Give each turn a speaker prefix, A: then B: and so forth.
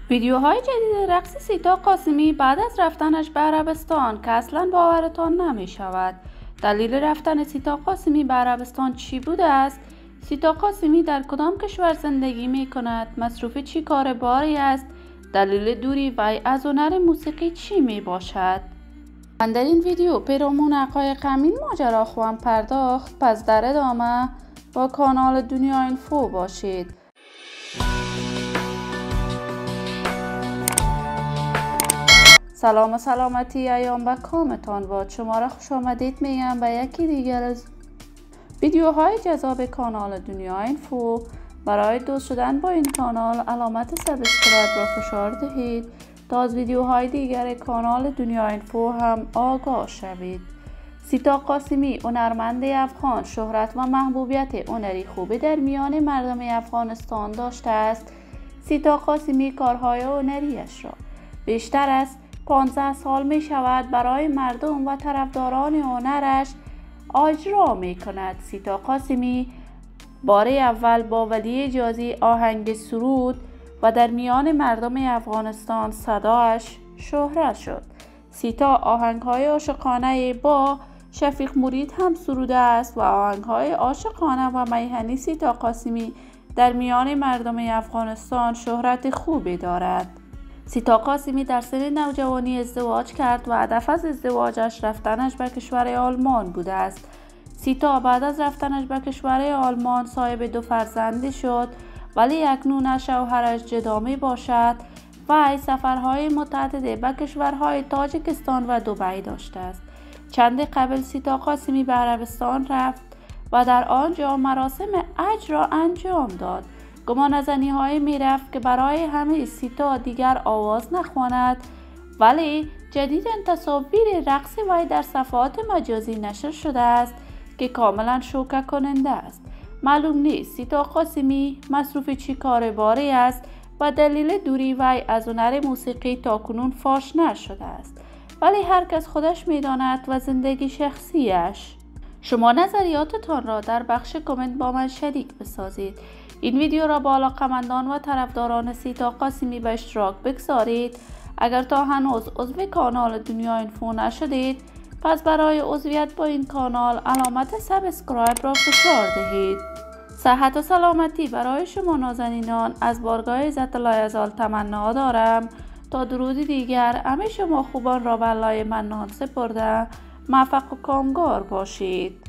A: ویدیوهای جدید رقص سیتا قاسمی بعد از رفتنش به عربستان که اصلا باورتان نمی شود. دلیل رفتن سیتا قاسمی به عربستان چی بوده است؟ سیتا قاسمی در کدام کشور زندگی می کند؟ مصروف چی کار باری است؟ دلیل دوری وی از هنر موسیقی چی می باشد؟ من در این ویدیو پیرامون حقایق همین ماجرا خواهم پرداخت، پس در ادامه با کانال دنیا اینفو باشید. سلام و سلامتی ایام و کامتان باد. شما را خوش آمدید میگم به یکی دیگر از ویدیوهای جذاب کانال دنیا اینفو. برای دوست شدن با این کانال علامت سابسکرایب را فشار دهید تا از ویدیوهای دیگر کانال دنیا اینفو هم آگاه شوید. سیتا قاسمی هنرمند افغان شهرت و محبوبیت هنری خوبی در میان مردم افغانستان داشته است. سیتا قاسمی کارهای هنریش را بیشتر از 15 سال می شود برای مردم و طرفداران هنرش اجرا می کند. سیتا قاسمی بار اول با ولی اجازی آهنگ سرود و در میان مردم افغانستان صدایش شهرت شد. سیتا آهنگ‌های عاشقانه با شفیق مرید هم سروده است و آهنگ‌های عاشقانه و میهنی سیتا قاسمی در میان مردم افغانستان شهرت خوبی دارد. سیتا قاسمی در سن نوجوانی ازدواج کرد و هدف از ازدواجش رفتنش به کشور آلمان بوده است. سیتا بعد از رفتنش به کشور آلمان صاحب 2 فرزندی شد، ولی اکنون شوهرش جدا می باشد و سفرهای متعدد به کشورهای تاجیکستان و دبی داشته است. چند قبل سیتا قاسمی به عربستان رفت و در آنجا مراسم حج را انجام داد. گمان از های می رفت که برای همه سیتا دیگر آواز نخواند، ولی جدیداً تصاویر رقص وی در صفحات مجازی نشر شده است که کاملا شوکه کننده است. معلوم نیست سیتا قاسمی مصروف چی کار باری است و دلیل دوری وی از هنر موسیقی تا کنون فاش نشده است، ولی هر کس خودش می داند و زندگی شخصیش. شما نظریاتتان را در بخش کامنت با من شریک بسازید. این ویدیو را با علاقه‌مندان و طرفداران سیتا قاسمی به اشتراک بگذارید. اگر تا هنوز عضو کانال دنیا اینفو نشدید، پس برای عضویت با این کانال علامت سابسکرایب را فشار دهید. صحت و سلامتی برای شما نازنینان از بارگاه عزت لایزال تمنا دارم. تا درودی دیگر همه شما خوبان را به الله منان سپرده موفق و کامگار باشید.